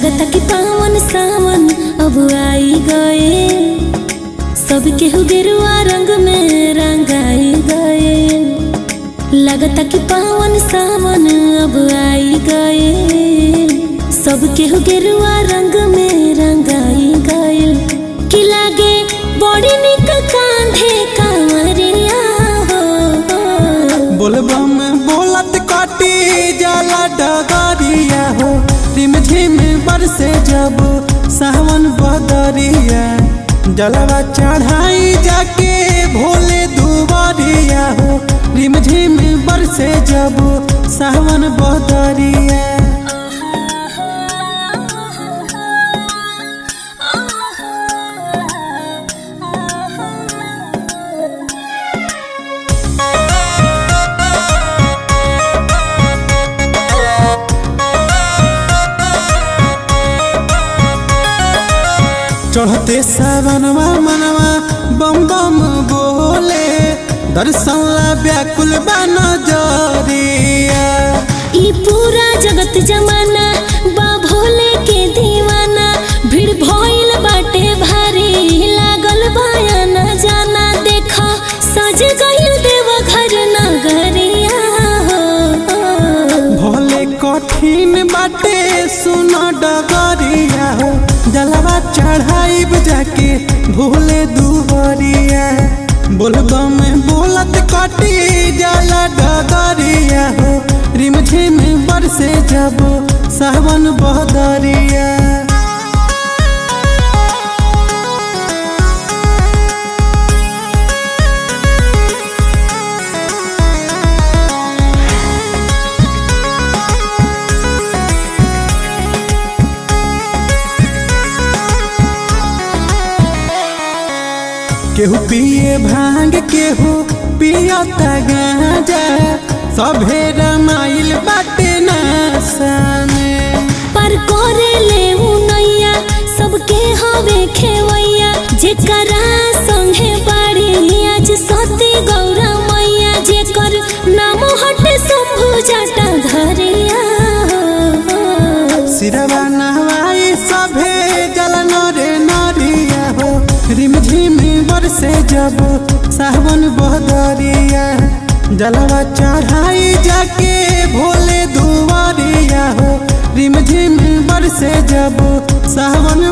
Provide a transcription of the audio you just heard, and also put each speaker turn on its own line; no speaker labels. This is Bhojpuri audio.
लगता कि पावन सावन अब आई गए, सब केहू गेरुआ रंग में रंगाई गए। लगता कि पावन सावन अब आई गए, सब केहू गेरुआ रंग में रंगाई गए। कि लागे बड़ी निक कांधे कांवरिया हो,
बोलबम बोलत काटी जाला डगरिया हो। रिम झिम बरसे जब सावन बदरिया, जलवा चढ़ाई जाके भोले दुआरिया हो। रिम झिम बरसे जब सावन बदरिया। चढ़ते सावनवा मनवा बम बम बोले, दर्शन ला व्याकुल बना जरिया।
ई पूरा जगत जमाना बा भोले के दीवाना, भीड़ भइल बाटे भारी लागल बायाना जाना। देखा सज गइल देव घर नगरिया हो,
भोले कठिन बाटे सुन डगरिया हो। जलवा चढ़ाई जाके भोले दुआरिया, बोलबम बोलत काटी जाला डगरिया हो। रिम झिम बरसे जब सावन बदरिया। केहू पिए भांग केहू पियता गांजा, सभे रमाइल बाटे नशाने।
पर करे ले नैया सबके हवे खेवैया, जेकरा संगे बाड़ी आज सती गौरा मैया। जेकर नाम हटे शंभु जटा धरिया हो,
सिरवा नहवाई सभे जल नरे नरिया हो। रिम झिम बरसे जब सावन बदरिया, जलवा चढ़ाई जाके भोले दुआरिया हो। रिम झिम बरसे जब सावन